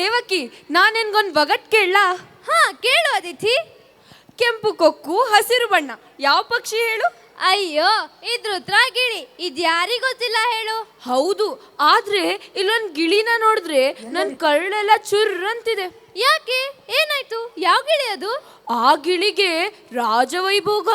ದೇವಕಿ, ನಾನೆನ್ಗೊಂದು ಒಗಟ್ ಕೇಳಲಾ? ಹಾ ಕೇಳು ಅದಿತಿ. ಕೆಂಪು ಕೊಕ್ಕು, ಹಸಿರು ಬಣ್ಣ, ಯಾವ ಪಕ್ಷಿ ಹೇಳು? ಅಯ್ಯೋ, ಇದ್ರ ಗಿಳಿ. ಇದ್ಯಾರಿಗ್ ಗೊತ್ತಿಲ್ಲ ಹೇಳು? ಹೌದು, ಆದ್ರೆ ಇಲ್ಲೊಂದು ಗಿಳಿನ ನೋಡಿದ್ರೆ ನನ್ ಕರಳೆಲ್ಲ ಚುರ್ರಂತಿದೆ. ಯಾಕೆ, ಏನಾಯ್ತು? ಯಾವ ಗಿಳಿ ಅದು? ಆ ಗಿಳಿಗೆ ರಾಜವೈಭೋಗ,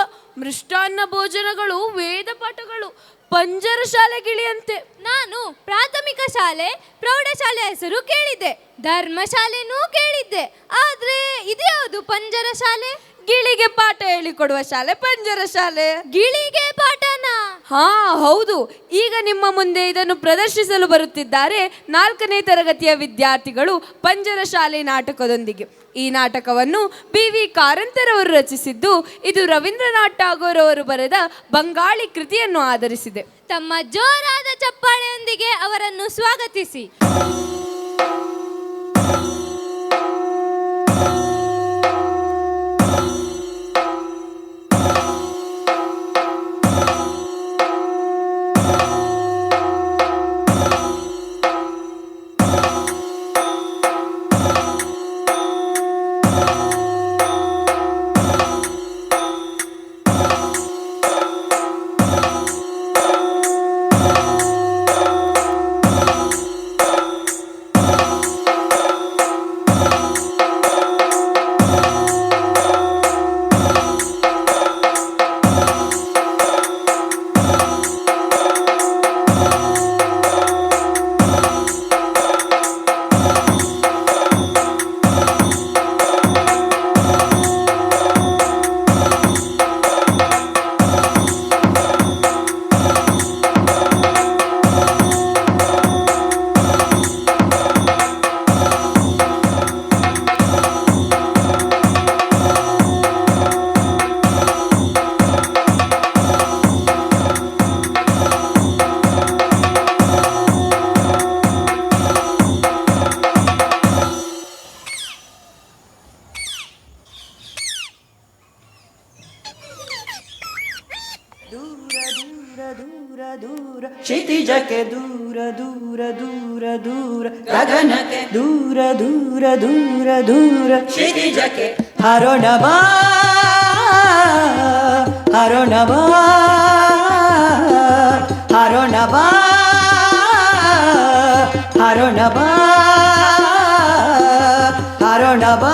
ಮೃಷ್ಟಾನ್ನ ಭೋಜನಗಳು, ವೇದ ಪಾಠಗಳು, ಪಂಜರ ಶಾಲೆ ಗಿಳಿ ಅಂತೆ. ನಾನು ಪ್ರಾಥಮಿಕ ಶಾಲೆ, ಪ್ರೌಢಶಾಲೆ ಹೆಸರು ಕೇಳಿದ್ದೆ, ಧರ್ಮಶಾಲೆನೂ ಕೇಳಿದ್ದೆ. ಆದ್ರೆ ಇದ್ಯಾವುದು ಪಂಜರ ಶಾಲೆ? ಗಿಳಿಗೆ ಪಾಠ ಹೇಳಿಕೊಡುವ ಶಾಲೆ ಪಂಜರ ಶಾಲೆ. ಗಿಳಿಗೆ ಪಾಠನಾ? ಹಾ ಹೌದು. ಈಗ ನಿಮ್ಮ ಮುಂದೆ ಇದನ್ನು ಪ್ರದರ್ಶಿಸಲು ಬರುತ್ತಿದ್ದಾರೆ 4ನೇ ತರಗತಿಯ ವಿದ್ಯಾರ್ಥಿಗಳು ಪಂಜರ ಶಾಲೆ ನಾಟಕದೊಂದಿಗೆ. ಈ ನಾಟಕವನ್ನು BV ಕಾರಂತರವರು ರಚಿಸಿದ್ದು, ಇದು ರವೀಂದ್ರನಾಥ್ ಟಾಗೋರ್ ಅವರು ಬರೆದ ಬಂಗಾಳಿ ಕೃತಿಯನ್ನು ಆಧರಿಸಿದೆ. ತಮ್ಮ ಜೋರಾದ ಚಪ್ಪಾಳೆಯೊಂದಿಗೆ ಅವರನ್ನು ಸ್ವಾಗತಿಸಿ. ಕ್ಷಿತಿಜಕ್ಕೆ ದೂರ ದೂರ ದೂರ ದೂರ, ಗಗನಕ್ಕೆ ದೂರ ದೂರ ದೂರ ದೂರ, ಕ್ಷಿತಿಜಕ್ಕೆ ಹರೋಣ ಬಾ ಹರೋಣ ಬಾ ಹರೋಣ ಬಾ ಹರೋಣ ಬಾ ಹರೋಣ ಬಾ.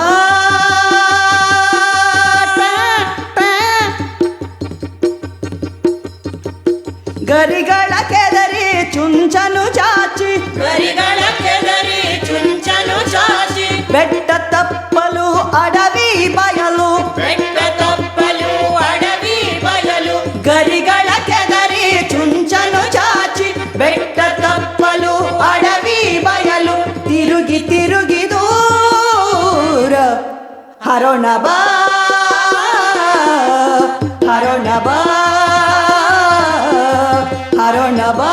ಗರಿಗಳ ಕೆದರಿ ಚುಂಚನು ಚಾಚಿ, ಗರಿಗಳ ಕೆದರಿ ಚುಂಚನು ಚಾಚಿ, ಬೆಟ್ಟ ತಪ್ಪಲು ಅಡವಿ ಬಯಲು, ಬೆಟ್ಟ ತಪ್ಪಲು ಅಡವಿ ಬಯಲು, ಗರಿಗಳ ಕೆದರಿ ಚುಂಚನು ಚಾಚಿ, ಬೆಟ್ಟ ತಪ್ಪಲು ಅಡವಿ ಬಯಲು, ತಿರುಗಿ ತಿರುಗಿ ದೂರ ಹರೋಣ ಬಾ ಹರೋಣ ಬಾ ಹರೋಣ ಬಾ.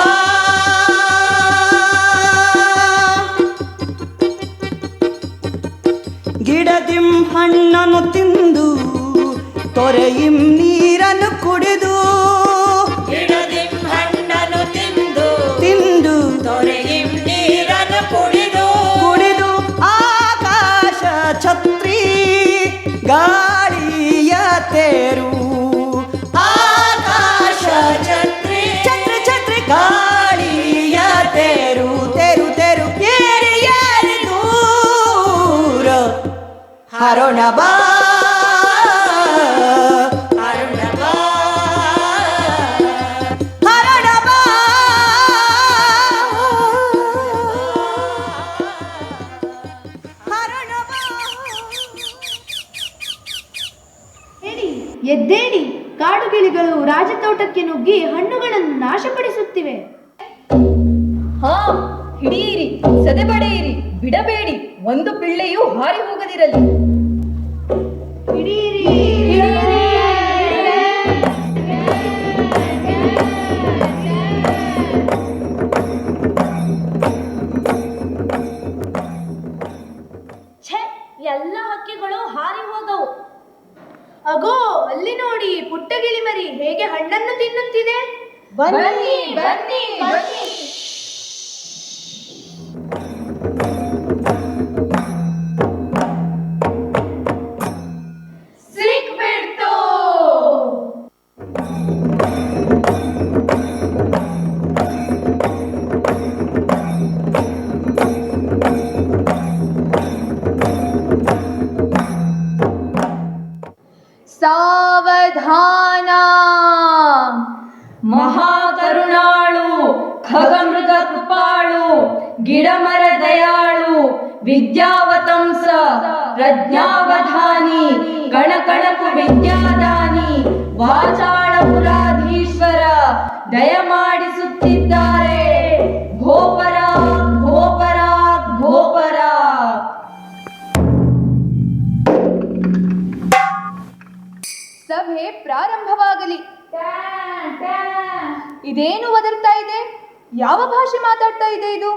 ಗಿಡದಿಂ ಹಣ್ಣನ್ನು ತಿಂದು ತೊರೆಯಿಂ ನೀರನ್ನು ಕುಡಿದು, ಗಿಡದಿಂ ಹಣ್ಣನ್ನು ತಿಂದು ತಿಂದು ತೊರೆಯಿಂ ನೀರನ್ನು ಕುಡಿದು, ಕುಡಿದು ಆಕಾಶ ಛತ್ರಿ ಗಾಳಿಯ ತೇರು, ಆಕಾಶ ಛತ್ರಿ ಛತ್ರಿ ಛತ್ರಿ ಗಾಳಿಯ ತೇರು, ತೇರು ತೇರು ಏರಿ ಏರಿ ದೂರ ಹರೋಣ ಬಾ ಹರೋಣ ಬಾ ಹರೋಣ ಬಾ. ಹೇಳಿ, ಎದ್ದೇಳಿ. ಕಾಡುಗಿಳಿಗಳು ರಾಜತೋಟಕ್ಕೆ ನುಗ್ಗಿ ಹಣ್ಣುಗಳನ್ನು ನಾಶಪಡಿಸುತ್ತಿವೆ. ಹಾ, ಹಿಡಿಯಿರಿ, ಸದೆಬಡೆಯಿರಿ, ಬಿಡಬೇಡಿ, ಒಂದು ಪಿಳ್ಳೆಯೂ ಹಾರಿ ಹೋಗದಿರಲಿ. ಹಿಡಿಯಿರಿ. ಎಲ್ಲ ಹಕ್ಕಿಗಳು ಹಾರಿ ಹೋದವು. ಅಗೋ, ಅಲ್ಲಿ ನೋಡಿ, ಪುಟ್ಟ ಗಿಳಿಮರಿ ಹೇಗೆ ಹಣ್ಣನ್ನು ತಿನ್ನುತ್ತಿದೆ. ಬನ್ನಿ ಬನ್ನಿ ಬನ್ನಿ. ಪ್ರಧಾನ ಮಹಾಕರುಣಾಳು ಖಗಮೃಗ ಕೃಪಾಳು ಗಿಡಮರ ದಯಾಳು ವಿದ್ಯಾವತಂಸ ಪ್ರಜ್ಞಾವಧಾನಿ ಕಣಕಣಕು ವಿದ್ಯಾದಾನಿ ವಾಚಾಳ ಪುರಾಧೀಶ್ವರ ದಯಮಾಡಿಸುತ್ತಿದ್ದಾರೆ ಘೋಪರ ಘೋಪರ ಘೋಪರ. ಸಭೆ ಪ್ರಾರಂಭವಾಗಲಿ. ಇದೇನು ಒದರ್ತಾ ಇದೆ? ಯಾವ ಭಾಷೆ ಮಾತಾಡ್ತಾ ಇದೆ ಇದು?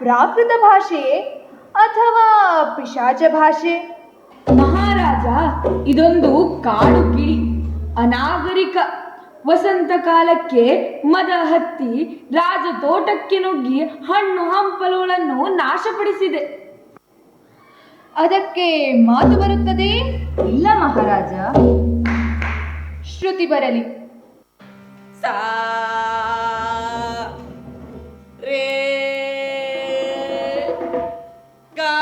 ಪ್ರಾಕೃತ ಭಾಷೆಯೇ ಅಥವಾ ಪಿಶಾಚ ಭಾಷೆ? ಮಹಾರಾಜ, ಇದೊಂದು ಕಾಡು ಗಿಳಿ, ಅನಾಗರಿಕ. ವಸಂತ ಕಾಲಕ್ಕೆ ಮದ ಹತ್ತಿ ರಾಜ ತೋಟಕ್ಕೆ ನುಗ್ಗಿ ಹಣ್ಣು ಹಂಪಲುಗಳನ್ನು ನಾಶಪಡಿಸಿದೆ. ಅದಕ್ಕೆ ಮಾತು ಬರುತ್ತದೆ? ಇಲ್ಲ ಮಹಾರಾಜ. ಶ್ರುತಿ ಬರಲಿ. ಸಾ ರೇ ಗಾ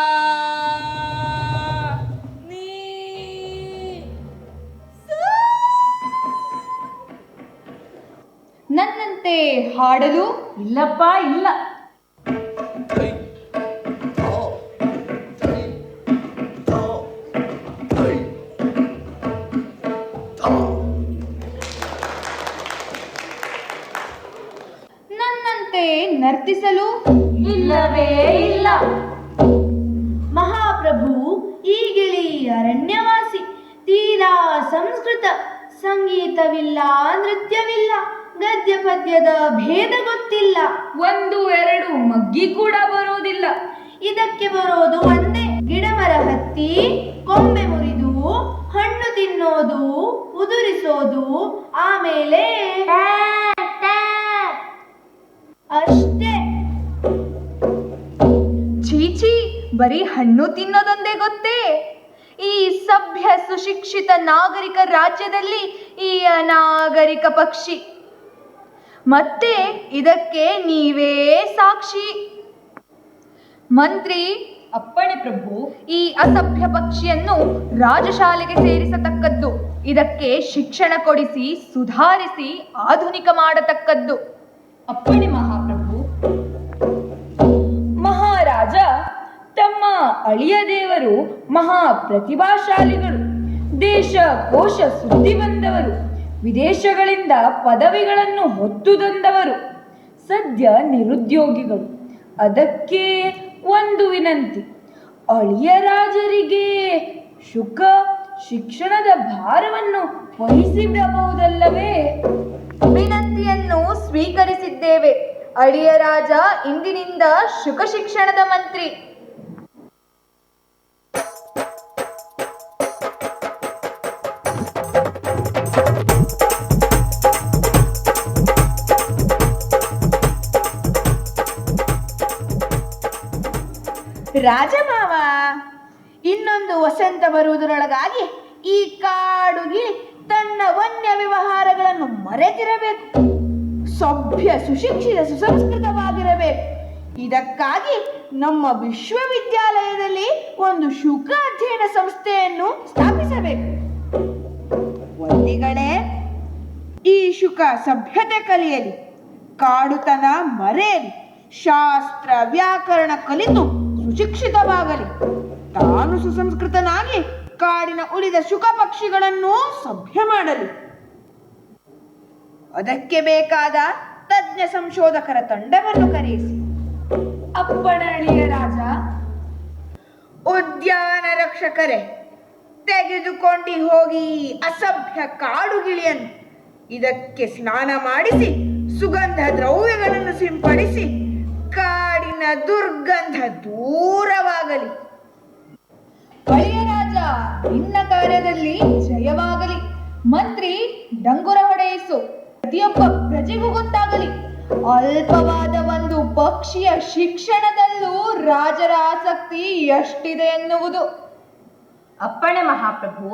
ನೀ ನನ್ನಂತೆ ಹಾಡಲು? ಇಲ್ಲಪ್ಪ ಇಲ್ಲ. ನನ್ನಂತೆ ನರ್ತಿಸಲು? ಇಲ್ಲವೇ ಇಲ್ಲ. ಮಹಾಪ್ರಭು, ಈ ಗಿಳಿ ಅರಣ್ಯವಾಸಿ, ತೀರಾ ಸಂಸ್ಕೃತ. ಸಂಗೀತವಿಲ್ಲ, ನೃತ್ಯವಿಲ್ಲ, ಗದ್ಯ ಪದ್ಯದ ಭೇದ ಗೊತ್ತಿಲ್ಲ. ಒಂದು ಎರಡು ಮಗ್ಗಿ ಕೂಡ ಬರೋದಿಲ್ಲ. ಇದಕ್ಕೆ ಬರೋದು ಒಂದೇ, ಗಿಡಮರ ಹತ್ತಿ ಕೊಂಬೆ ಮುರಿದು ಹಣ್ಣು ತಿನ್ನೋದು, ಉದುರಿಸೋದು, ಆಮೇಲೆ ಅಷ್ಟೇ. ಛೀಛಿ, ಬರೀ ಹಣ್ಣು ತಿನ್ನೋದೊಂದೇ ಗೊತ್ತೇ? ಈ ಸಭ್ಯ ಸುಶಿಕ್ಷಿತ ನಾಗರಿಕ ರಾಜ್ಯದಲ್ಲಿ ಈ ಅನಾಗರಿಕ ಪಕ್ಷಿ. ಮತ್ತೆ ಇದಕ್ಕೆ ನೀವೇ ಸಾಕ್ಷಿ. ಮಂತ್ರಿ, ಅಪ್ಪಣೆ ಪ್ರಭು. ಈ ಅಸಭ್ಯ ಪಕ್ಷಿಯನ್ನು ರಾಜಶಾಲೆಗೆ ಸೇರಿಸತಕ್ಕದ್ದು. ಇದಕ್ಕೆ ಶಿಕ್ಷಣ ಕೊಡಿಸಿ ಸುಧಾರಿಸಿ ಆಧುನಿಕ ಮಾಡತಕ್ಕದ್ದು. ಅಪ್ಪಣೆ ಮಹಾಪ್ರಭು. ಮಹಾರಾಜ, ತಮ್ಮ ಅಳಿಯ ದೇವರು ಮಹಾ ಪ್ರತಿಭಾಶಾಲಿಗಳು, ದೇಶ ಕೋಶ ಸುದ್ದಿ ಬಂದವರು, ವಿದೇಶಗಳಿಂದ ಪದವಿಗಳನ್ನು ಹೊತ್ತು ತಂದವರು, ಸದ್ಯ ನಿರುದ್ಯೋಗಿಗಳು. ಅದಕ್ಕೆ ಒಂದು ವಿನಂತಿ, ಅಳಿಯ ರಾಜರಿಗೆ ಶುಕ ಶಿಕ್ಷಣದ ಭಾರವನ್ನು ವಹಿಸಿಬಿಡಬಹುದಲ್ಲವೇ? ವಿನಂತಿಯನ್ನು ಸ್ವೀಕರಿಸಿದ್ದೇವೆ. ಅಳಿಯ ರಾಜ ಇಂದಿನಿಂದ ಶುಕ ಶಿಕ್ಷಣದ ಮಂತ್ರಿ. ರಾಜಮಾವ, ಇನ್ನೊಂದು ವಸಂತ ಬರುವುದರೊಳಗಾಗಿ ಈ ಕಾಡು ಗಿಳಿ ತನ್ನ ವನ್ಯ ವ್ಯವಹಾರಗಳನ್ನು ಮರೆತಿರಬೇಕು. ಸಭ್ಯ ಸುಶಿಕ್ಷಿತ ಸುಸಂಸ್ಕೃತವಾಗಿರಬೇಕು. ಇದಕ್ಕಾಗಿ ನಮ್ಮ ವಿಶ್ವವಿದ್ಯಾಲಯದಲ್ಲಿ ಒಂದು ಶುಕ ಅಧ್ಯಯನ ಸಂಸ್ಥೆಯನ್ನು ಸ್ಥಾಪಿಸಬೇಕು. ಒಂದಿಗಳೇ ಈ ಶುಕ ಸಭ್ಯತೆ ಕಲಿಯಲಿ, ಕಾಡುತನ ಮರೆಯಲಿ, ಶಾಸ್ತ್ರ ವ್ಯಾಕರಣ ಕಲಿತು ಸುಶಿಕ್ಷಿತವಾಗಲಿ, ತಾನು ಸುಸಂಸ್ಕೃತನಾಗಿ ಕಾಡಿನ ಉಳಿದ ಶುಕ ಪಕ್ಷಿಗಳನ್ನು ಸಭ್ಯ ಮಾಡಲಿ. ಅದಕ್ಕೆ ಬೇಕಾದ ತಜ್ಞ ಸಂಶೋಧಕರ ತಂಡವನ್ನು ಕರೆಯಿಸಿ. ಅಪ್ಪಣ ಅಳಿಯ ರಾಜ. ಉದ್ಯಾನ ರಕ್ಷಕರೇ, ತೆಗೆದುಕೊಂಡು ಹೋಗಿ ಅಸಭ್ಯ ಕಾಡುಗಿಳಿಯನ್ನು. ಇದಕ್ಕೆ ಸ್ನಾನ ಮಾಡಿಸಿ ಸುಗಂಧ ದ್ರವ್ಯಗಳನ್ನು ಸಿಂಪಡಿಸಿ ಕಾಡಿನ ದುರ್ಗಂಧ ದೂರವಾಗಲಿ. ಅಳಿಯ ರಾಜ, ನಿನ್ನ ಕಾರ್ಯದಲ್ಲಿ ಜಯವಾಗಲಿ. ಮಂತ್ರಿ, ಡಂಗುರ ಹೊಡೆಯಿಸು. ಪ್ರತಿಯೊಬ್ಬ ಪ್ರಜೆಗೂ ಗೊತ್ತಾಗಲಿ, ಅಲ್ಪವಾದ ಒಂದು ಪಕ್ಷಿಯ ಶಿಕ್ಷಣದಲ್ಲೂ ರಾಜರ ಆಸಕ್ತಿ ಎಷ್ಟಿದೆ ಎನ್ನುವುದು. ಅಪ್ಪಣೆ ಮಹಾಪ್ರಭು.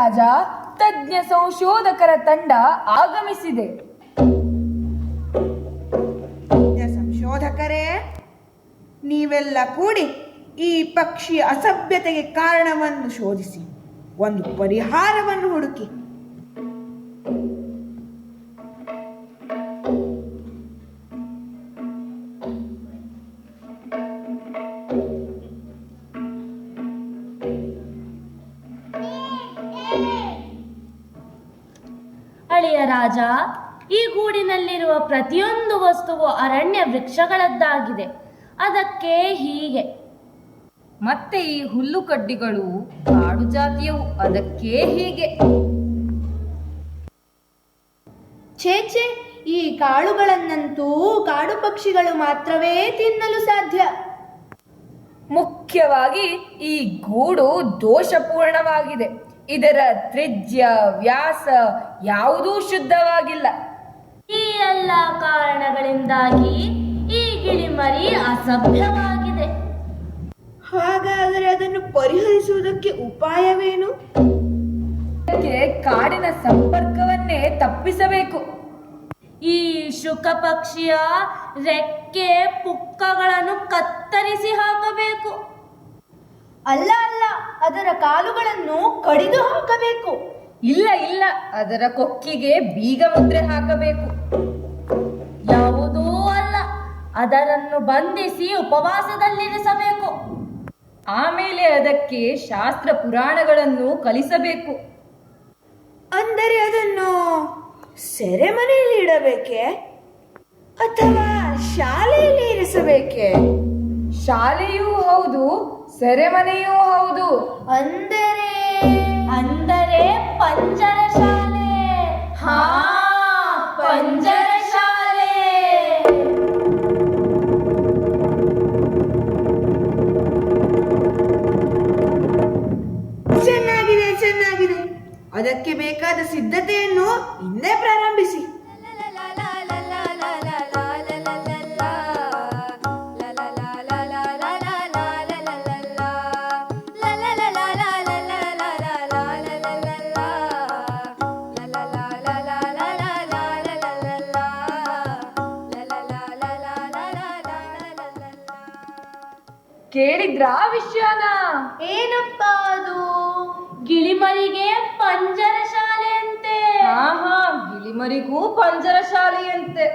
ರಾಜ, ತಜ್ಞ ಸಂಶೋಧಕರ ತಂಡ ಆಗಮಿಸಿದೆ. ಸಂಶೋಧಕರೇ, ನೀವೆಲ್ಲ ಕೂಡಿ ಈ ಪಕ್ಷಿಯ ಅಸಭ್ಯತೆಗೆ ಕಾರಣವನ್ನು ಶೋಧಿಸಿ ಒಂದು ಪರಿಹಾರವನ್ನು ಹುಡುಕಿ. ಹಳೆಯ ರಾಜ, ಈ ಗೂಡಿನಲ್ಲಿರುವ ಪ್ರತಿಯೊಂದು ವಸ್ತುವು ಅರಣ್ಯ ವೃಕ್ಷಗಳದ್ದಾಗಿದೆ. ಅದಕ್ಕೆ ಹೀಗೆ. ಮತ್ತೆ ಈ ಹುಲ್ಲು ಕಡ್ಡಿಗಳು ಕಾಡು ಜಾತಿಯವು, ಅದಕ್ಕೆ ಹೀಗೆ. ಛೇಛೆ, ಈ ಕಾಳುಗಳನ್ನಂತೂ ಕಾಡು ಪಕ್ಷಿಗಳು ಮಾತ್ರವೇ ತಿನ್ನಲು ಸಾಧ್ಯ. ಮುಖ್ಯವಾಗಿ ಈ ಗೂಡು ದೋಷಪೂರ್ಣವಾಗಿದೆ. ಇದರ ತ್ರಿಜ್ಯ, ವ್ಯಾಸ ಯಾವುದೂ ಶುದ್ಧವಾಗಿಲ್ಲ. ಈ ಎಲ್ಲ ಕಾರಣಗಳಿಂದಾಗಿ ಈ ಗಿಳಿಮರಿ ಅಸಭ್ಯವಾಗಿದೆ. ಹಾಗಾದರೆ ಅದನ್ನು ಪರಿಹರಿಸುವುದಕ್ಕೆ ಉಪಾಯವೇನು? ಇದಕ್ಕೆ ಕಾಡಿನ ಸಂಪರ್ಕವನ್ನೇ ತಪ್ಪಿಸಬೇಕು. ಈ ಶುಕ ಪಕ್ಷಿಯ ರೆಕ್ಕೆ ಪುಕ್ಕಗಳನ್ನು ಕತ್ತರಿಸಿ ಹಾಕಬೇಕು. ಅಲ್ಲ ಅಲ್ಲ, ಅದರ ಕಾಲುಗಳನ್ನು ಕಡಿದು ಹಾಕಬೇಕು. ಇಲ್ಲ ಇಲ್ಲ, ಅದರ ಕೊಕ್ಕಿಗೆ ಬೀಗ ಮುದ್ರೆ ಹಾಕಬೇಕು. ಯಾವುದೂ ಅಲ್ಲ, ಅದರನ್ನು ಬಂಧಿಸಿ ಉಪವಾಸದಲ್ಲಿರಿಸಬೇಕು. ಆಮೇಲೆ ಅದಕ್ಕೆ ಶಾಸ್ತ್ರ ಪುರಾಣಗಳನ್ನು ಕಲಿಸಬೇಕು. ಅಂದರೆ ಅದನ್ನು ಸೆರೆಮನೆಯಲ್ಲಿ ಇಡಬೇಕೆ ಅಥವಾ ಶಾಲೆಯಲ್ಲಿ ಇರಿಸಬೇಕೆ? ಶಾಲೆಯೂ ಹೌದು, ಸೆರೆಮನೆಯೂ ಹೌದು. ಅಂದರೆ ಪಂಜರ ಶಾಲೆ. ಹಾ, ಪಂಜರ ಶಾಲೆ. ಚೆನ್ನಾಗಿದೆ ಚೆನ್ನಾಗಿದೆ. ಅದಕ್ಕೆ ಬೇಕಾದ ಸಿದ್ಧತೆಯನ್ನು ಇಂದೇ ಪ್ರಾರಂಭಿಸಿ. ಕೇಳಿದ್ರಾ ವಿಷಯನ? ಏನಪ್ಪ ಅದು? ಗಿಳಿಮರಿಗೆ ಪಂಜರ ಶಾಲೆ ಅಂತೆ. ಹಾ, ಗಿಳಿಮರಿಗೂ ಪಂಜರ ಶಾಲೆಯಂತೆ.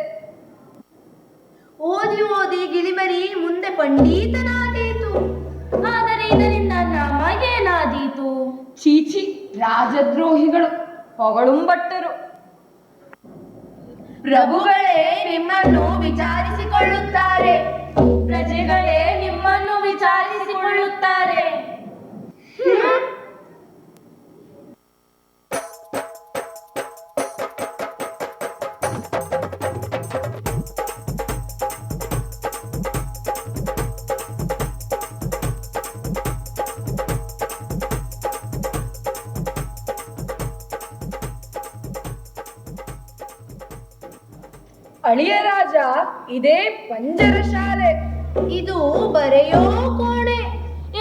ಓದಿ ಓದಿ ಗಿಳಿಮರಿ ಮುಂದೆ ಪಂಡಿತನಾದೀತು. ಆದರೆ ಇದರಿಂದ ನಮಗೇನಾದೀತು? ಚೀಚಿ, ರಾಜದ್ರೋಹಿಗಳು, ಹೊಗಳುಂಬಟ್ಟರು. ಪ್ರಭುಗಳೇ ನಿಮ್ಮನ್ನು ವಿಚಾರಿಸಿಕೊಳ್ಳುತ್ತಾರೆ. ಪ್ರಜೆಗಳೇ ನಿಮ್ಮನ್ನು ವಿಚಾರಿಸಿಕೊಳ್ಳುತ್ತಾರೆ. ಅಳಿಯ ರಾಜ, ಇದೇ ಪಂಜರ ಶಾಲೆ. ಇದು ಬರೆಯೋ ಕೋಣೆ.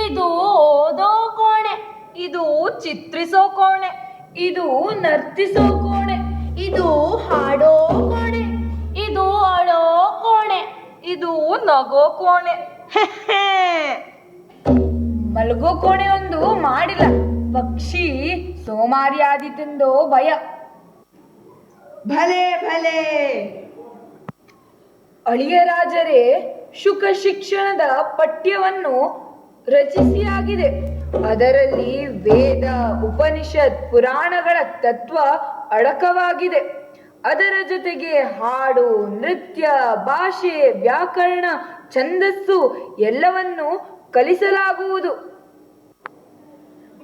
ಇದು ಓದೋ ಕೋಣೆ. ಇದು ಚಿತ್ರಿಸೋ ಕೋಣೆ. ಇದು ನರ್ತಿಸೋ ಕೋಣೆ. ಇದು ಹಾಡೋ ಕೋಣೆ. ಇದು ಅಳೋ ಕೋಣೆ. ಇದು ನಗೋ ಕೋಣೆ. ಮಲಗೋ ಕೋಣೆ ಒಂದು ಮಾಡಿಲ್ಲ. ಪಕ್ಷಿ ಸೋಮಾರಿ ಆದಿತೆಂದೋ ಭಯ. ಭಲೆ ಭಲೆ. ಅಳಿಯ ರಾಜರೇ, ಶುಕ ಶಿಕ್ಷಣದ ಪಠ್ಯವನ್ನು ರಚಿಸಿಯಾಗಿದೆ. ಅದರಲ್ಲಿ ವೇದ, ಉಪನಿಷತ್, ಪುರಾಣಗಳ ತತ್ವ ಅಡಕವಾಗಿದೆ. ಅದರ ಜೊತೆಗೆ ಹಾಡು, ನೃತ್ಯ, ಭಾಷೆ, ವ್ಯಾಕರಣ, ಛಂದಸ್ಸು ಎಲ್ಲವನ್ನು ಕಲಿಸಲಾಗುವುದು.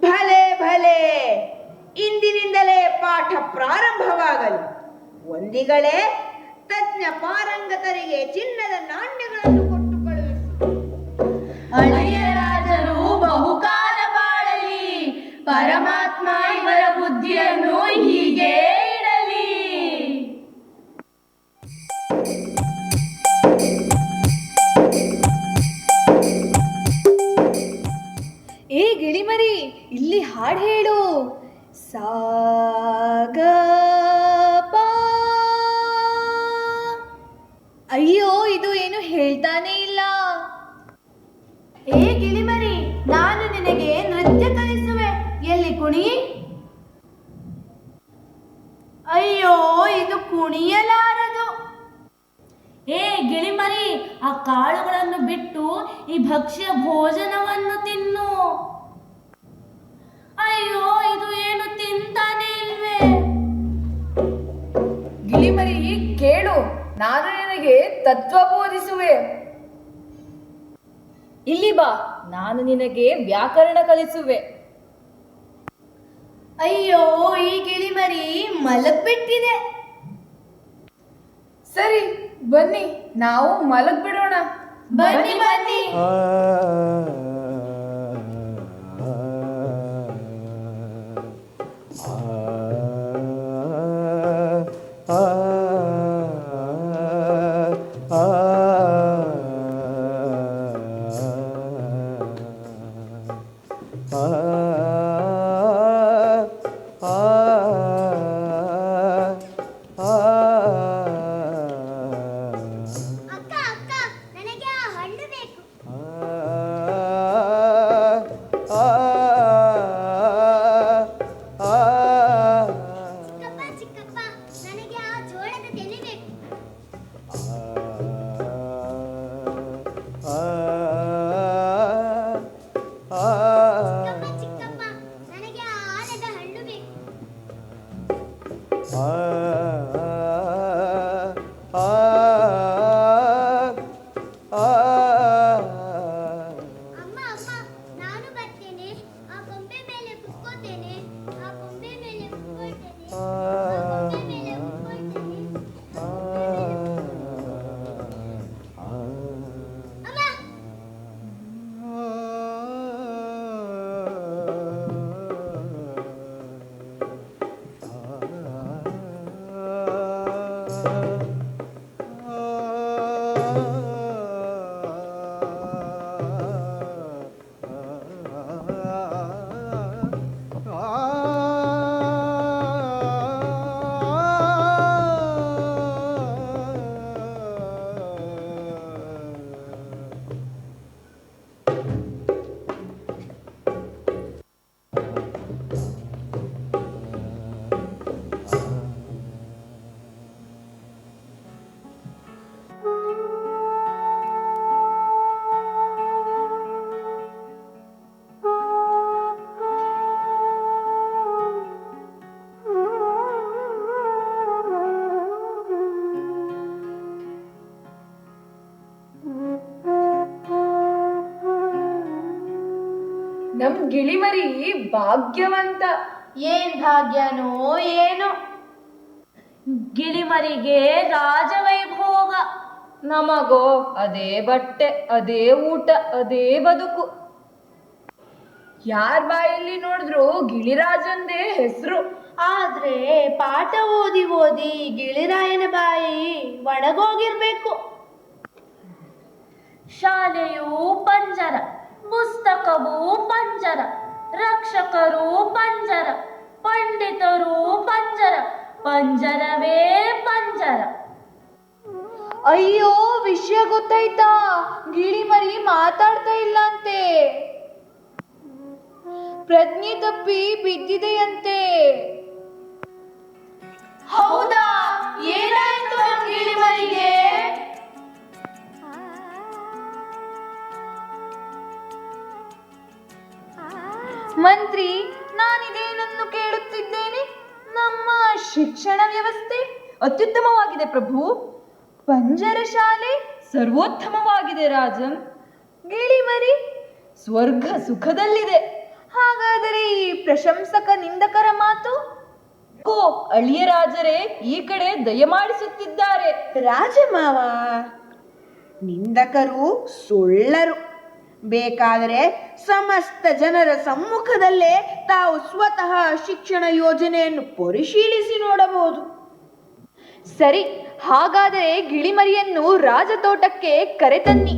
ಭಲೆ ಭಲೆ. ಇಂದಿನಿಂದಲೇ ಪಾಠ ಪ್ರಾರಂಭವಾಗಲಿ. ಒಂದಿಗಳೇ ತಜ್ಞ ಪಾರಂಗತರಿಗೆ ಚಿನ್ನದ ನಾಣ್ಯಗಳನ್ನು ಕೊಟ್ಟು ಕಳುಹಿಸಿ. ಅಳಿಯ ರಾಜರು ಬಹುಕಾಲ ಬಾಳಲಿ. ಪರಮಾತ್ಮ ಇವರ ಬುದ್ಧಿಯನ್ನು ಹೀಗೆ ಇಡಲಿ. ಏ ಗಿಳಿಮರಿ, ಇಲ್ಲಿ ಹಾಡು ಹೇಳು. ಸಾ ಹೇಳ್ತಾನೇ ಇಲ್ಲ. ಏ ಗಿಳಿಮರಿ, ನಾನು ನಿನಗೆ ನೃತ್ಯ ಕಲಿಸುವೆ. ಎಲ್ಲಿ ಕುಣಿ? ಅಯ್ಯೋ, ಇದು ಕುಣಿಯಲಾರದು. ಏ ಗಿಳಿಮರಿ, ಆ ಕಾಳುಗಳನ್ನು ಬಿಟ್ಟು ಈ ಭಕ್ಷ್ಯ ಭೋಜನವನ್ನು ತಿನ್ನು. ಅಯ್ಯೋ, ಇದು ಏನು ತಿಂತಾನೆ ಇಲ್ವೇ? ಗಿಳಿಮರಿ ಕೇಳು, ನಾನು ನಿನಗೆ ತತ್ವ ಬೋಧಿಸುವೆ. ಇಲ್ಲಿ ಬಾ, ನಾನು ನಿನಗೆ ವ್ಯಾಕರಣ ಕಲಿಸುವೆ. ಅಯ್ಯೋ, ಈ ಗಿಳಿಮರಿ ಮಲಗ್ಬಿಟ್ಟಿದೆ. ಸರಿ, ಬನ್ನಿ ನಾವು ಮಲಗ್ಬಿಡೋಣ. ಬನ್ನಿ ಬನ್ನಿ. ನಮ್ ಗಿಳಿಮರಿ ಭಾಗ್ಯವಂತ. ಏನ್ ಭಾಗ್ಯನೋ ಏನೋ. ಗಿಳಿಮರಿಗೆ ರಾಜವೈಭೋಗ. ನಮಗೋ ಅದೇ ಬಟ್ಟೆ, ಅದೇ ಊಟ, ಅದೇ ಬದುಕು. ಯಾರ ಬಾಯಲ್ಲಿ ನೋಡಿದ್ರು ಗಿಳಿರಾಜಂದೇ ಹೆಸರು. ಆದ್ರೆ ಪಾಠ ಓದಿ ಓದಿ ಗಿಳಿರಾಯನ ಬಾಯಿ ಒಣಗೋಗಿರ್ಬೇಕು. ಶಾಲೆಯು ಪಂಜರ, ಪುಸ್ತಕವು ಪಂಜರ, ರಕ್ಷಕರು ಪಂಜರ, ಪಂಡಿತರು ಪಂಜರ, ಪಂಜರವೇ ಪಂಜರ. ಅಯ್ಯೋ, ವಿಷಯ ಗೊತ್ತಾಯ್ತಾ? ಗಿಳಿಮರಿ ಮಾತಾಡ್ತಾ ಇಲ್ಲಂತೆ, ಪ್ರಜ್ಞೆ ತಪ್ಪಿ ಬಿದ್ದಿದೆಯಂತೆ. ಹೌದಾ? ಏನಾಯ್ತು ನಮ್ ಗಿಳಿಮರಿಗೆ? ಮಂತ್ರಿ, ನಾನಿದೇನನ್ನು ಕೇಳುತ್ತಿದ್ದೇನೆ. ನಮ್ಮ ಶಿಕ್ಷಣ ವ್ಯವಸ್ಥೆ ಅತ್ಯುತ್ತಮವಾಗಿದೆ ಪ್ರಭು. ಪಂಜರ ಶಾಲೆ ಸರ್ವೋತ್ತಮವಾಗಿದೆ ರಾಜನ್. ಗಿಳಿಮರಿ ಸ್ವರ್ಗ ಸುಖದಲ್ಲಿದೆ. ಹಾಗಾದರೆ ಈ ಪ್ರಶಂಸಕ ನಿಂದಕರ ಮಾತು? ಅಳಿಯ ರಾಜರೇ ಈ ಕಡೆ ದಯಮಾಡಿಸುತ್ತಿದ್ದಾರೆ. ರಾಜಮಾವ, ನಿಂದಕರು ಸುಳ್ಳರು. ಬೇಕಾದರೆ ಸಮಸ್ತ ಜನರ ಸಮ್ಮುಖದಲ್ಲೇ ತಾವು ಸ್ವತಃ ಶಿಕ್ಷಣ ಯೋಜನೆಯನ್ನು ಪರಿಶೀಲಿಸಿ ನೋಡಬಹುದು. ಸರಿ, ಹಾಗಾದರೆ ಗಿಳಿಮರಿಯನ್ನು ರಾಜತೋಟಕ್ಕೆ ಕರೆತನ್ನಿ.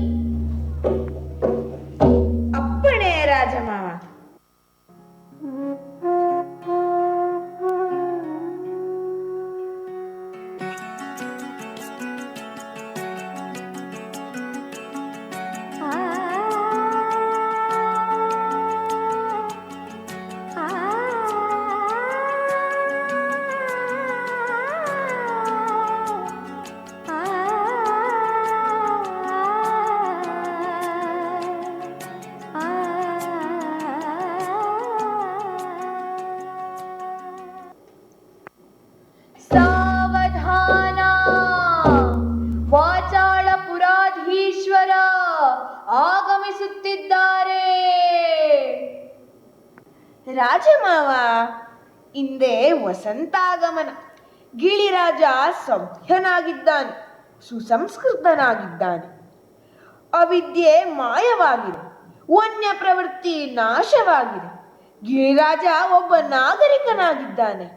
ಅಪ್ಪಣೆ ರಾಜಮಾವ. ಆಗಮಿಸುತ್ತಿದ್ದಾರೆ. ರಾಜಮಾವ, ಇಂದೇ ವಸಂತಾಗಮನ. ಗಿಳಿರಾಜ ಸಭ್ಯನಾಗಿದ್ದಾನೆ, ಸುಸಂಸ್ಕೃತನಾಗಿದ್ದಾನೆ. ಅವಿದ್ಯೆ ಮಾಯವಾಗಿದೆ, ವನ್ಯ ಪ್ರವೃತ್ತಿ ನಾಶವಾಗಿದೆ. ಗಿರಿರಾಜ ಒಬ್ಬ ನಾಗರಿಕನಾಗಿದ್ದಾನೆ.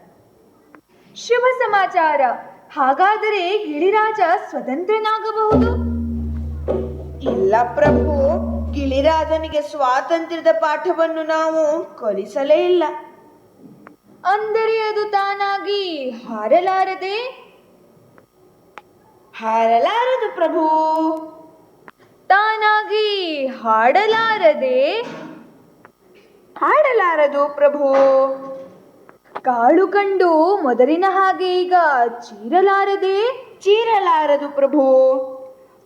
ಶುಭ ಸಮಾಚಾರ. ಹಾಗಾದರೆ ಗಿಳಿರಾಜ ಸ್ವತಂತ್ರನಾಗಬಹುದು? ಇಲ್ಲ ಪ್ರಭು, ಗಿಳಿರಾಜನಿಗೆ ಸ್ವಾತಂತ್ರ್ಯದ ಪಾಠವನ್ನು ನಾವು ಕಲಿಸಲೇ ಇಲ್ಲ. ಅಂದರೆ ಅದು ತಾನಾಗಿ ಹಾರಲಾರದೆ? ಹಾರಲಾರದು ಪ್ರಭು. ತಾನಾಗಿ ಹಾಡಲಾರದೆ? ಹಾಡಲಾರದು ಪ್ರಭು. ಕಾಳು ಕಂಡು ಮೊದಲಿನ ಹಾಗೆ ಈಗ ಚೀರಲಾರದೆ? ಚೀರಲಾರದು ಪ್ರಭು.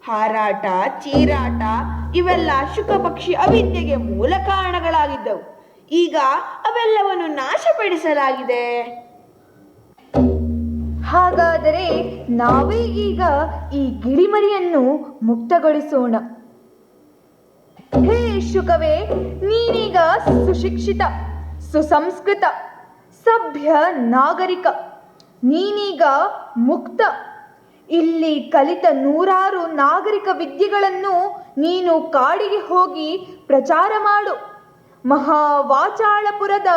ಹಾರಾಟ, ಚೀರಾಟ ಇವೆಲ್ಲ ಶುಕ ಪಕ್ಷಿ ಅವಿದ್ಯೆಗೆ ಮೂಲ ಕಾರಣಗಳಾಗಿದ್ದವು. ಈಗ ಅವೆಲ್ಲವನ್ನು ನಾಶಪಡಿಸಲಾಗಿದೆ. ಹಾಗಾದರೆ ನಾವೇ ಈಗ ಈ ಗಿಳಿಮರಿಯನ್ನು ಮುಕ್ತಗೊಳಿಸೋಣ. ಹೇ ಶುಕವೇ, ನೀನೀಗ ಸುಶಿಕ್ಷಿತ, ಸುಸಂಸ್ಕೃತ, ಸಭ್ಯ ನಾಗರಿಕ. ನೀನೀಗ ಮುಕ್ತ. ಇಲ್ಲಿ ಕಲಿತ ನೂರಾರು ನಾಗರಿಕ ವಿದ್ಯೆಗಳನ್ನು ನೀನು ಕಾಡಿಗೆ ಹೋಗಿ ಪ್ರಚಾರ ಮಾಡು. ಮಹಾವಾಚಾಳಪುರದ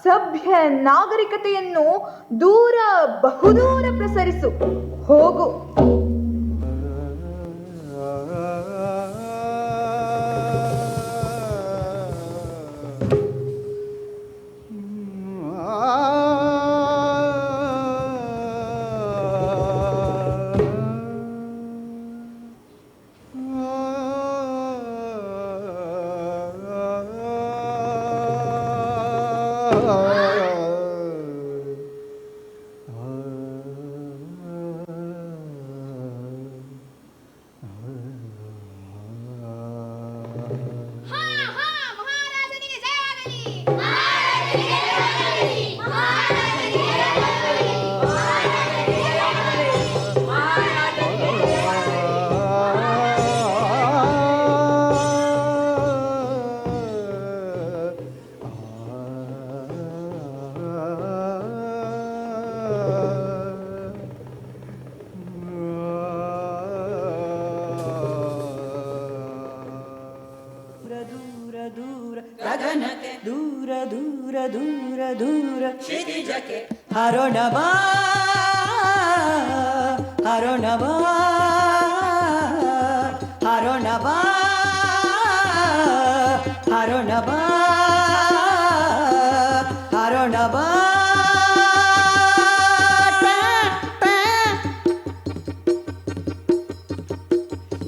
ಸಭ್ಯ ನಾಗರಿಕತೆಯನ್ನು ದೂರ ಬಹುದೂರ ಪ್ರಸರಿಸು. ಹೋಗು. ಗಗನಕ್ಕೆ ದೂರ ದೂರ ದೂರ ದೂರ ಕ್ಷಿತಿಜಕ್ಕೆ ಹರೋಣ ಬಾ ಹರೋಣ ಬಾ ಹರೋಣ ಬಾ ಹರೋಣ ಬಾ ಹರೋಣ ಬಾ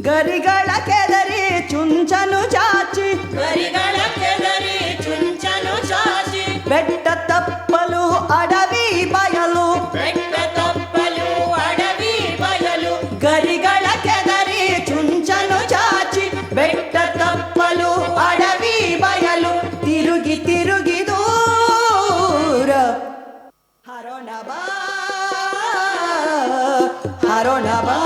ಗರಿಗಳ ಕೆದರಿ ಚುಂಚನು ಚಾಚಿ ಗರಿಗಳ ಕೆದರಿ ಚುಂಚನು ಚಾಚಿ ಬೆಟ್ಟ ತಪ್ಪಲು ಅಡವಿ ಬಯಲು ಬೆಟ್ಟ ತಪ್ಪಲು ಅಡವಿ ಬಯಲು ಗರಿಗಳ ಕೆದರಿ ಚುಂಚನು ಚಾಚಿ ಬೆಟ್ಟ ತಪ್ಪಲು ಅಡವಿ ಬಯಲು ತಿರುಗಿ ತಿರುಗಿ ದೂರ ಹರೋಣ ಬಾ ಹರೋಣ ಬಾ